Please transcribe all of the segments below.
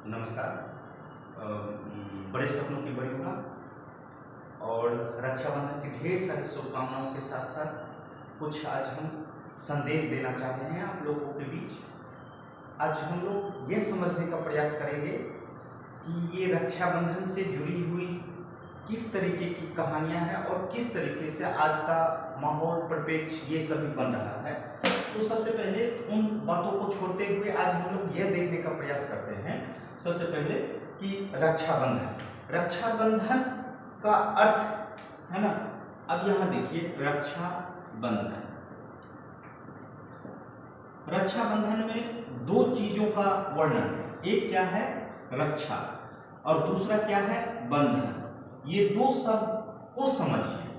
नमस्कार। बड़े सपनों की बड़ी उड़ान और रक्षाबंधन की ढेर सारी शुभकामनाओं के साथ साथ कुछ आज हम संदेश देना चाह रहे हैं आप लोगों के बीच। आज हम लोग ये समझने का प्रयास करेंगे कि ये रक्षाबंधन से जुड़ी हुई किस तरीके की कहानियां हैं और किस तरीके से आज का माहौल परिप्रेक्ष्य ये सभी बन रहा है। तो सबसे पहले उन बातों को छोड़ते हुए आज हम लोग यह देखने का प्रयास करते हैं सबसे पहले कि रक्षाबंधन का अर्थ है ना। अब यहाँ देखिए रक्षाबंधन में दो चीजों का वर्णन है। एक क्या है रक्षा और दूसरा क्या है बंधन। ये दो शब्द को समझिए।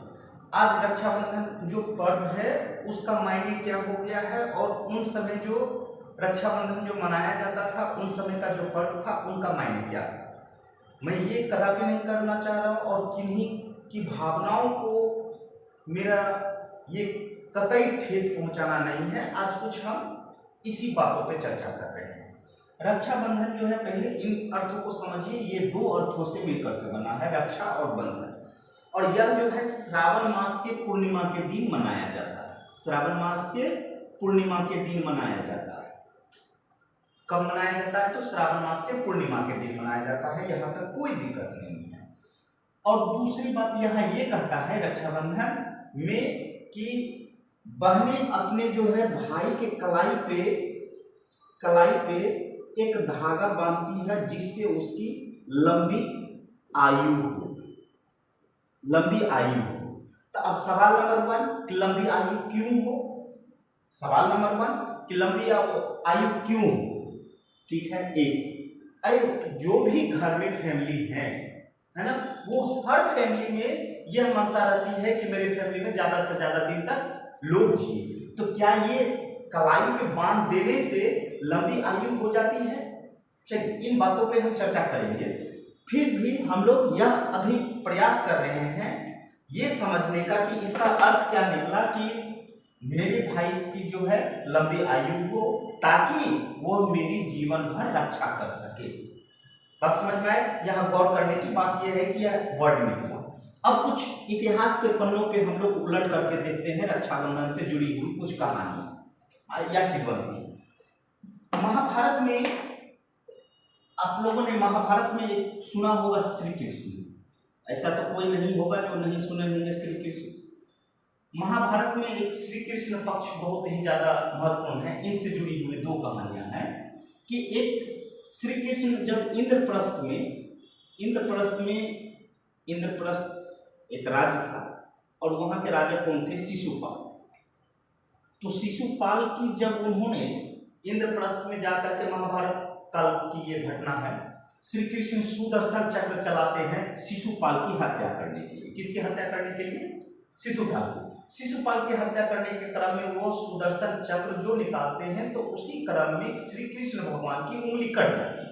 आज रक्षाबंधन जो पर्व है उसका मायने क्या हो गया है और उन समय जो रक्षाबंधन जो मनाया जाता था उन समय का जो पर्व था उनका मायने क्या था। मैं ये कदापि नहीं करना चाह रहा हूँ और किन्हीं की भावनाओं को मेरा ये कतई ठेस पहुंचाना नहीं है। आज कुछ हम इसी बातों पे चर्चा कर रहे हैं। रक्षाबंधन जो है पहले इन अर्थों को समझिए। ये दो अर्थों से मिलकर के बना है रक्षा और बंधन। और यह जो है श्रावण मास के पूर्णिमा के दिन मनाया जाता है। श्रावण मास के पूर्णिमा के दिन मनाया जाता है। कब मनाया जाता है तो श्रावण मास के पूर्णिमा के दिन मनाया जाता है। यहाँ तक कोई दिक्कत नहीं है। और दूसरी बात यहाँ ये कहता है रक्षाबंधन में कि बहनें अपने जो है भाई के कलाई पे एक धागा बांधती है जिससे उसकी लंबी आयु हो। तो अब सवाल नंबर 1 कि लंबी आयु क्यों हो। सवाल नंबर 1 कि लंबी आयु क्यों हो। ठीक है। एक अरे जो भी घर में फैमिली है ना, वो हर फैमिली में यह मंशा रहती है कि मेरी फैमिली में ज्यादा से ज्यादा दिन तक लोग जिए। तो क्या ये कलाई पे बांध देने से लंबी आयु हो जाती है। चलिए इन बातों पे हम चर्चा करेंगे। फिर भी हम लोग यह अभी प्रयास कर रहे हैं ये समझने का कि इसका अर्थ क्या निकला कि मेरे भाई की जो है लंबी आयु हो ताकि वो मेरी जीवन भर रक्षा कर सके। बात समझ में आए। यहाँ गौर करने की बात यह है कि यह वर्ड निकला। अब कुछ इतिहास के पन्नों पे हम लोग उलट करके देखते हैं रक्षाबंधन से जुड़ी हुई कुछ कहानियां या किंवदंती। महाभारत में आप लोगों ने महाभारत में सुना होगा श्री कृष्ण। ऐसा तो कोई नहीं होगा जो नहीं सुने होंगे श्री कृष्ण। महाभारत में एक श्री कृष्ण पक्ष बहुत ही ज्यादा महत्वपूर्ण है। इनसे जुड़ी हुई दो कहानियां हैं कि एक श्री कृष्ण जब इंद्रप्रस्थ एक राज्य था और वहां के राजा कौन थे शिशुपाल। तो शिशुपाल की जब उन्होंने इंद्रप्रस्थ में जाकर के महाभारत काल की ये घटना है। श्री कृष्ण सुदर्शन चक्र चलाते हैं शिशुपाल की हत्या करने के लिए। किसकी हत्या करने के लिए। शिशुपाल की हत्या करने के क्रम में वो सुदर्शन चक्र जो निकालते हैं तो उसी क्रम में श्री कृष्ण भगवान की उंगली कट जाती है।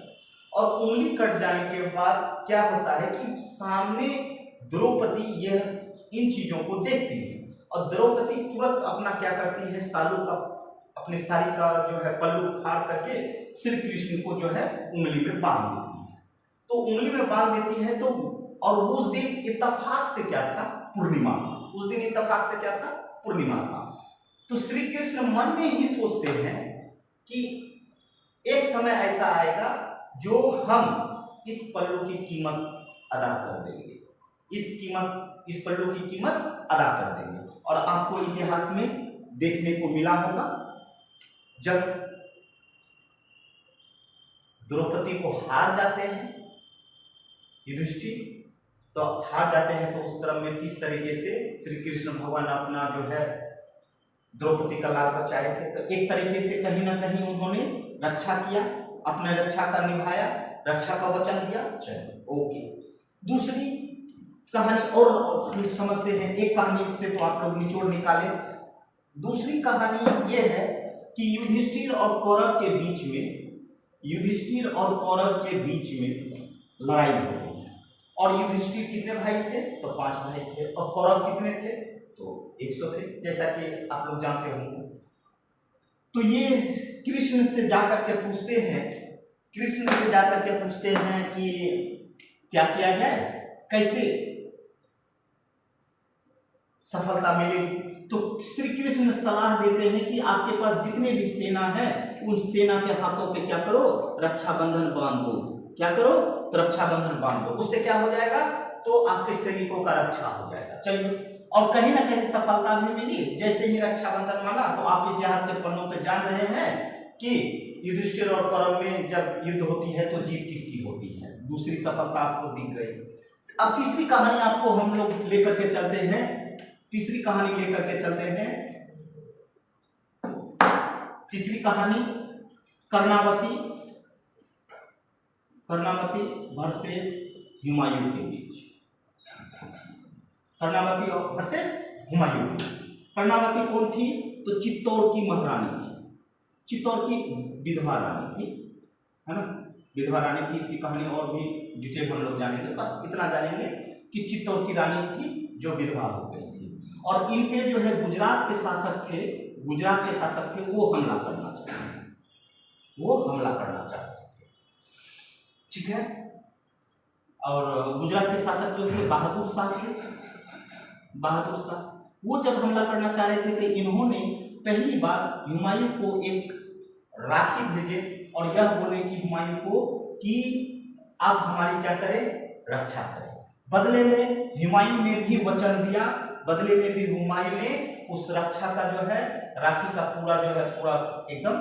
और उंगली कट जाने के बाद क्या होता है कि सामने द्रौपदी यह इन चीजों को देखती है और द्रौपदी तुरंत अपना क्या करती है सालू का अपने साड़ी का जो है पल्लू फाड़ करके श्री कृष्ण को जो है उंगली में बांध देती है। तो उंगली में बांध देती है तो और उस दिन इत्तेफाक से क्या था पूर्णिमा था। उस दिन इत्तेफाक से क्या था पूर्णिमा था। तो श्री कृष्ण मन में ही सोचते हैं कि एक समय ऐसा आएगा जो हम इस पल्लू की कीमत अदा कर देंगे। इस पल्लू की कीमत अदा कर देंगे। और आपको इतिहास में देखने को मिला होगा जब द्रौपदी को हार जाते हैं युधिष्ठिर, तो हार जाते हैं तो उस क्रम में किस तरीके से श्री कृष्ण भगवान अपना जो है द्रौपदी का लाल बचाए थे। तो एक तरीके से कहीं ना कहीं उन्होंने रक्षा किया, अपने रक्षा का निभाया, रक्षा का वचन दिया। चलिए ओके। दूसरी कहानी और हम समझते हैं। एक कहानी से तो आप लोग निचोड़ निकाले। दूसरी कहानी यह है कि युधिष्ठिर और कौरव के बीच में लड़ाई हो रही है। और युधिष्ठिर कितने भाई थे तो 5 भाई थे और कौरव कितने थे तो 100 थे जैसा कि आप लोग जानते होंगे। तो ये कृष्ण से जाकर के पूछते हैं कृष्ण से जाकर के पूछते हैं कि क्या किया जाए, कैसे सफलता मिलेगी। तो श्री कृष्ण सलाह देते हैं कि आपके पास जितने भी सेना है उन सेना के हाथों पे क्या करो, रक्षाबंधन बांध दो। क्या करो, तो रक्षाबंधन बांध दो। उससे क्या हो जाएगा, तो आपके सैनिकों का रक्षा हो जाएगा। चलिए, और कहीं ना कहीं सफलता भी मिली। जैसे ही रक्षाबंधन मांगा तो आप इतिहास के पन्नों पे जान रहे हैं कि युधिष्ठिर और कौरव में जब युद्ध होती है तो जीत किसकी होती है। दूसरी सफलता आपको दिख गई। अब तीसरी कहानी आपको हम लोग लेकर के चलते हैं। तीसरी कहानी लेकर के चलते हैं। तीसरी कहानी कर्णावती वर्सेस हुमायूं के बीच। कर्णावती और वर्सेस हुमायूं। कर्णावती कौन थी, तो चित्तौड़ की महारानी थी, चित्तौड़ की विधवा रानी थी, है ना, विधवा रानी थी। इसकी कहानी और भी डिटेल हम लोग जानेंगे, बस इतना जानेंगे कि चित्तौड़ की रानी थी जो विधवा हो गई थी। और इन पे जो है गुजरात के शासक थे, वो हमला करना चाहते थे। ठीक है, और गुजरात के शासक जो थे बहादुर शाह थे। वो जब हमला करना चाह रहे थे तो इन्होंने पहली बार हुमायूं को एक राखी भेजे और यह बोले कि हुमायूं को कि आप हमारी क्या करें, रक्षा करें। बदले में हुमायूं ने भी वचन दिया, बदले में भी हुमायूं ने उस रक्षा का जो है, राखी का पूरा एकदम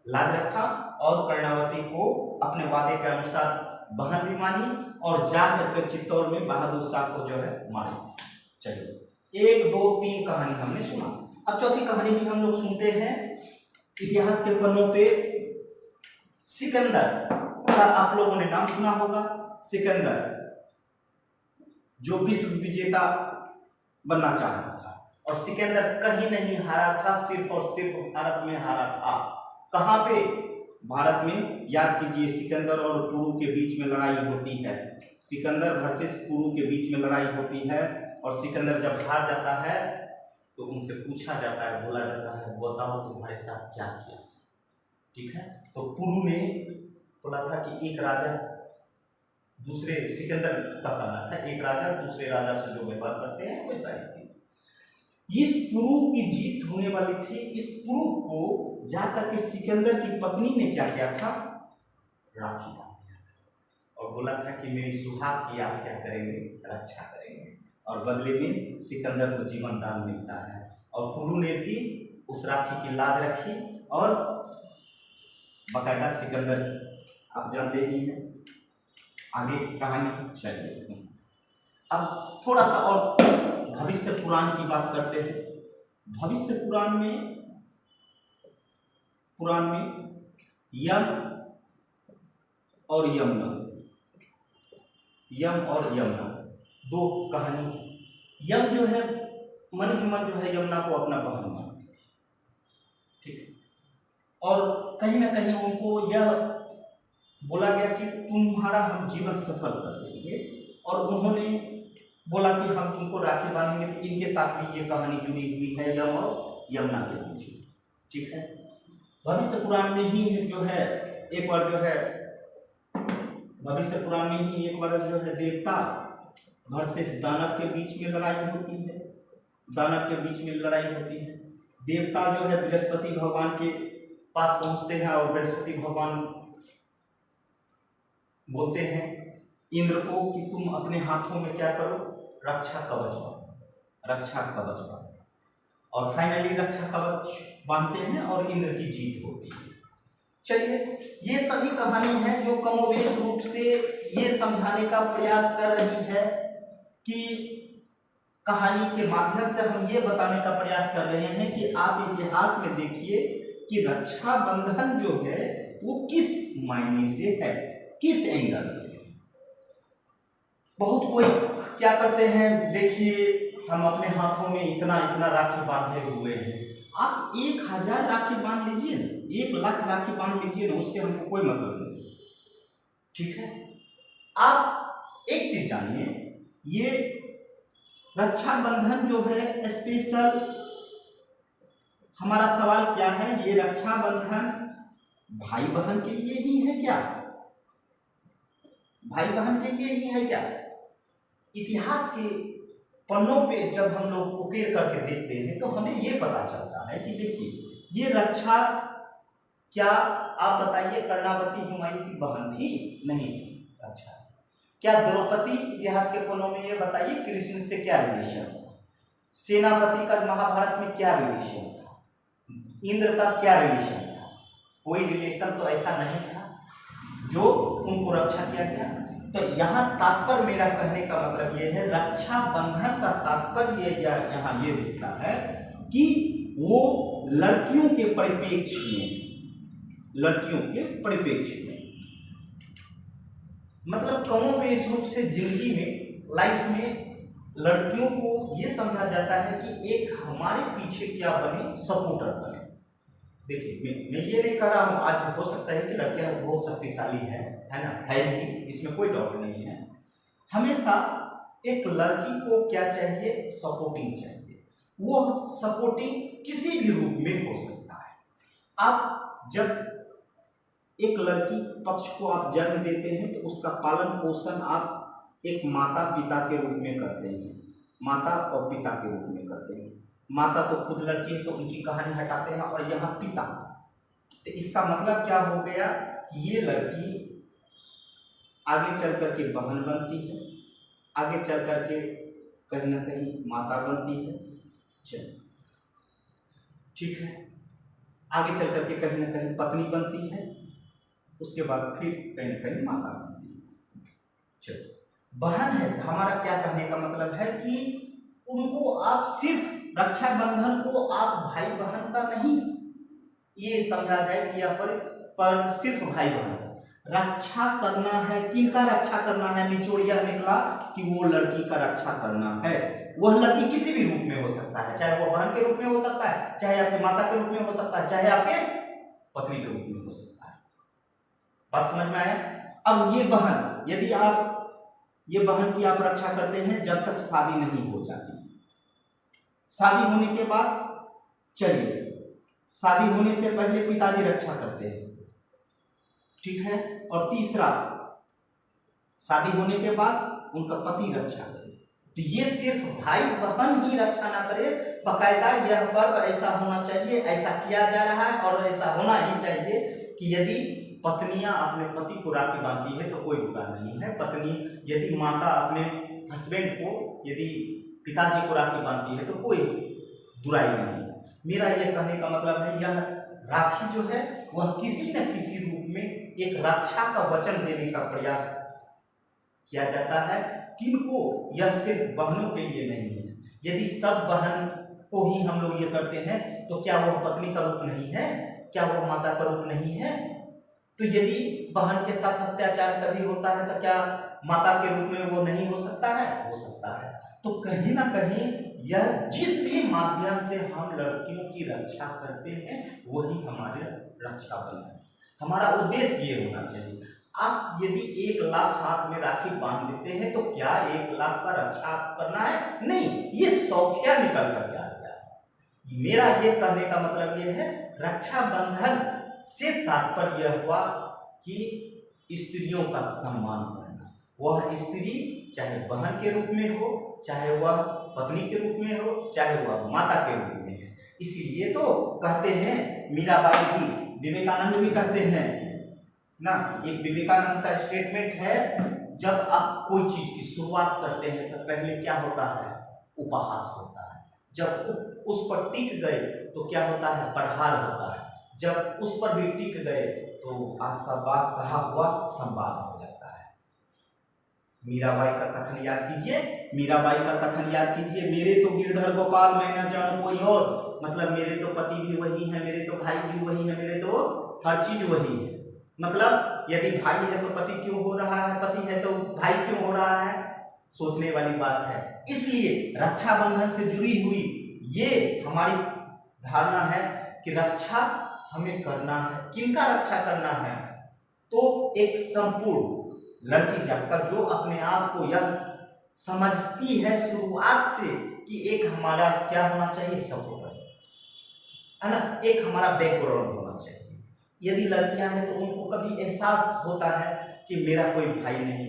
लाज रखा और कर्णावती को अपने वादे के अनुसार बहन भी मानी और जा करके चित्तौड़ में बहादुर शाह को जो है मारे। चलिए, 1 2 3 कहानी हमने सुना। अब चौथी कहानी भी हम लोग सुनते हैं। इतिहास के पन्नों पे सिकंदर का आप लोगों ने नाम सुना होगा। सिकंदर जो विश्व विजेता बनना चाह रहा था, और सिकंदर कहीं नहीं हारा था, सिर्फ और सिर्फ भारत में हारा था। कहां पे, भारत में। याद कीजिए, सिकंदर और पुरु के बीच में लड़ाई होती है। सिकंदर वर्सेस पुरु के बीच में लड़ाई होती है और सिकंदर जब हार जाता है तो उनसे पूछा जाता है, बोला जाता है, बताओ तुम्हारे साथ क्या किया जाए। ठीक है, तो पुरु ने बोला था कि एक राजा दूसरे, सिकंदर का कहना था एक राजा दूसरे राजा से जो व्यवहार करते हैं वैसा ही कीजिए। इस पुरु की जीत होने वाली थी। इस पुरु को जाकर के सिकंदर की पत्नी ने क्या किया था, राखी बांध दिया था और बोला था कि मेरी सुहाग की आप क्या करेंगे, रक्षा करेंगे। और बदले में सिकंदर को जीवन दान मिलता है। और पुरु ने भी उस राखी की लाज रखी और बाकायदा सिकंदर, आप जानते ही हैं आगे कहानी। चलिए, अब थोड़ा सा और भविष्य पुराण की बात करते हैं। भविष्य पुराण में यम और यमुना दो कहानी। यम जो है, मन ही मन जो है यमुना को अपना बहन मानती थी। ठीक है, और कहीं ना कहीं उनको यह बोला गया कि तुम्हारा हम जीवन सफल कर देंगे, और उन्होंने बोला कि हम तुमको राखी बांधेंगे। तो इनके साथ भी ये कहानी जुड़ी हुई है, यम और यमुना के बीच में। ठीक है, भविष्य पुराण में ही जो है एक बार जो है देवता वर्सेस दानव के बीच में लड़ाई होती है। देवता जो है बृहस्पति भगवान के पास पहुंचते हैं और बृहस्पति भगवान बोलते हैं इंद्र को कि तुम अपने हाथों में क्या करो, रक्षा कवच बांधो। और फाइनली रक्षा कवच बांधते हैं और इंद्र की जीत होती है। चलिए, ये सभी कहानी है जो कमोबेश रूप से ये समझाने का प्रयास कर रही है कि कहानी के माध्यम से हम ये बताने का प्रयास कर रहे हैं कि आप इतिहास में देखिए कि रक्षाबंधन जो है वो किस मायने से है, किस एंगल से। बहुत कोई क्या करते हैं, देखिए हम अपने हाथों में इतना राखी बांधे हुए हैं। आप 1000 राखी बांध लीजिए ना, 1 लाख राखी बांध लीजिए ना, उससे हमको कोई मतलब नहीं। ठीक है, आप एक चीज जानिए, ये रक्षाबंधन जो है स्पेशल, हमारा सवाल क्या है, ये रक्षाबंधन भाई बहन के लिए ही है क्या? भाई बहन के लिए ही है क्या? इतिहास के पन्नों पे जब हम लोग उकेर करके देखते हैं तो हमें ये पता चलता है कि देखिए ये रक्षा क्या, आप बताइए, कर्णावती हुमायूं की बहन थी? नहीं थी। अच्छा, क्या द्रौपदी, इतिहास के पन्नों में ये बताइए, कृष्ण से क्या रिलेशन था? सेनापति का महाभारत में क्या रिलेशन था? इंद्र का क्या रिलेशन था? कोई रिलेशन तो ऐसा नहीं था जो उनको रक्षा किया गया। तो यहाँ तात्पर्य, मेरा कहने का मतलब ये है, रक्षा बंधन का तात्पर्य यहाँ ये दिखता है कि वो लड़कियों के परिप्रेक्ष्य में, लड़कियों के परिप्रेक्ष्य में, मतलब कमोबेश रूप से जिंदगी में, लाइफ में लड़कियों को ये समझा जाता है कि एक हमारे पीछे क्या बने, सपोर्टर बने। देखिए मैं ये नहीं कह रहा हूँ, आज हो सकता है कि लड़कियां बहुत शक्तिशाली है ना, है भी, इसमें कोई डाउट नहीं है। हमेशा एक लड़की को क्या चाहिए? सपोर्टिंग चाहिए। वो सपोर्टिंग किसी भी रूप में हो सकता है। आप जब एक लड़की पक्ष को आप जन्म देते हैं तो उसका पालन पोषण आप एक माता पिता के रूप में करते हैं, माता और पिता के रूप में करते हैं। माता तो खुद लड़की है तो उनकी कहानी हटाते हैं, और यहाँ पिता, तो इसका मतलब क्या हो गया कि ये लड़की आगे चल करके बहन बनती है, आगे चल करके कहीं ना कहीं माता बनती है, चलो ठीक है, आगे चल करके कहीं ना कहीं पत्नी बनती है, उसके बाद फिर कहीं ना कहीं माता बनती है। चलो, बहन है, हमारा क्या कहने का मतलब है कि उनको आप सिर्फ रक्षाबंधन को आप भाई बहन का नहीं ये समझा जाए कि यहाँ पर सिर्फ भाई बहन रक्षा करना है। किनका रक्षा करना है? निचोड़िया निकला कि वो लड़की का रक्षा करना है। वह लड़की किसी भी रूप में हो सकता है, चाहे वह बहन के रूप में हो सकता है, चाहे आपकी माता के रूप में हो सकता है, चाहे आपके पत्नी के रूप में हो सकता है। बात समझ में आया? अब ये बहन, यदि आप ये बहन की आप रक्षा करते हैं जब तक शादी नहीं हो जाती, शादी होने के बाद चलिए, शादी होने से पहले पिताजी रक्षा करते हैं, ठीक है, और तीसरा शादी होने के बाद उनका पति रक्षा करे। तो ये सिर्फ भाई बहन ही रक्षा ना करे, बकायदा यह पर्व ऐसा होना चाहिए, ऐसा किया जा रहा है और ऐसा होना ही चाहिए कि यदि पत्नियां अपने पति को राखी बांधती है तो कोई बुरा नहीं है। पत्नी, यदि माता अपने हस्बैंड को, यदि पिताजी को राखी बांधती है तो कोई बुराई नहीं है। मेरा यह कहने का मतलब है, यह राखी जो है वह किसी न किसी रूप में एक रक्षा का वचन देने का प्रयास किया जाता है। किनको? यह सिर्फ बहनों के लिए नहीं है। यदि सब बहन को ही हम लोग ये करते हैं तो क्या वह पत्नी का रूप नहीं है? क्या वह माता का रूप नहीं है? तो यदि बहन के साथ अत्याचार कभी होता है तो क्या माता के रूप में वो नहीं हो सकता है? हो सकता है। तो कहीं ना कहीं यह जिस भी माध्यम से हम लड़कियों की रक्षा करते हैं वही हमारे रक्षा बंधन है। हमारा उद्देश्य ये होना चाहिए। आप यदि 1 लाख हाथ में राखी बांध देते हैं तो क्या 1 लाख का रक्षा करना है? नहीं, ये सौखिया निकल कर आ गया। मेरा ये कहने का मतलब ये है, रक्षाबंधन से तात्पर्य यह हुआ कि स्त्रियों का सम्मान करना। वह स्त्री चाहे बहन के रूप में हो, चाहे वह पत्नी के रूप में हो, चाहे वह माता के रूप में है। इसीलिए तो कहते हैं, मीराबाई भी, विवेकानंद भी कहते हैं ना, एक विवेकानंद का स्टेटमेंट है, जब आप कोई चीज की शुरुआत करते हैं तो पहले क्या होता है? उपहास होता है। जब उस पर टिक गए तो क्या होता है? प्रहार होता है। जब उस पर भी टिक गए तो आपका बात कहा हुआ संवाद हो जाता है। मीराबाई का कथन याद कीजिए, मीराबाई का कथन याद कीजिए, मेरे तो गिरधर गोपाल मैं न जानूं कोई और, मतलब मेरे तो पति भी वही है, मेरे तो भाई भी वही है, मेरे तो हर चीज वही है। मतलब यदि भाई है तो पति क्यों हो रहा है, पति है तो भाई क्यों हो रहा है? सोचने वाली बात है। इसलिए रक्षाबंधन से जुड़ी हुई ये हमारी धारणा है कि रक्षा हमें करना है। किनका रक्षा करना है? तो एक संपूर्ण लड़की जात का, जो अपने आप को यह समझती है शुरुआत से कि एक हमारा क्या होना चाहिए? सपोर्टर है ना, एक हमारा बैकग्राउंड होना चाहिए। यदि लड़कियां हैं तो उनको कभी एहसास होता है कि मेरा कोई भाई नहीं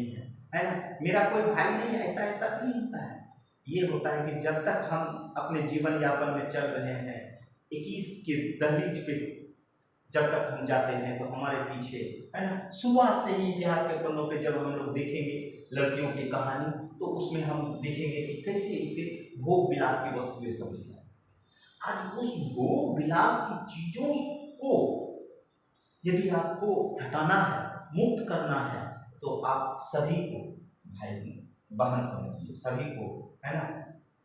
है ना, मेरा कोई भाई नहीं है, ऐसा एहसास नहीं होता है। ये होता है कि जब तक हम अपने जीवन यापन में चल रहे हैं 21 के दहलीज पे जब तक हम जाते हैं तो हमारे पीछे, है ना, शुरुआत से ही इतिहास के पन्नों पे जब हम लोग देखेंगे लड़कियों की कहानी तो उसमें हम देखेंगे कि कैसे इसे भोग विलास की वस्तुएं समझी जाए। आज उस भोग विलास की चीजों को यदि आपको हटाना है, मुक्त करना है, तो आप सभी को भाई बहन समझिए, सभी को, है ना।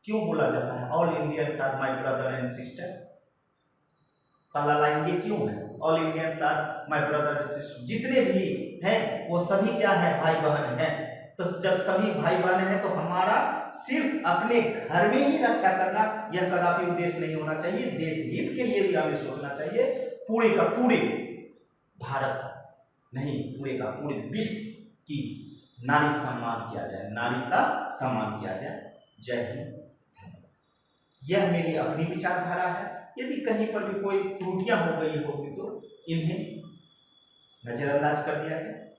क्यों बोला जाता है all Indians are my brother and sister? पहला लाइन ये क्यों है, all Indians are my brother and sister, जितने भी हैं वो सभी क्या है, भाई बहन हैं। तो जब सभी भाई बहन हैं तो हमारा सिर्फ अपने घर में ही रक्षा करना यह कदापि उद्देश्य नहीं होना चाहिए, देश हित के लिए भी हमें सोचना चाहिए। पूरे का पूरे भारत नहीं, पूरे का पूरे विश्व की नारी सम्मान किया जाए, नारी का सम्मान किया जाए। जय हिंद, धन्यवाद। यह मेरी अपनी विचारधारा है। यदि कहीं पर भी कोई त्रुटियां हो गई होगी तो इन्हें नजरअंदाज कर दिया जाए।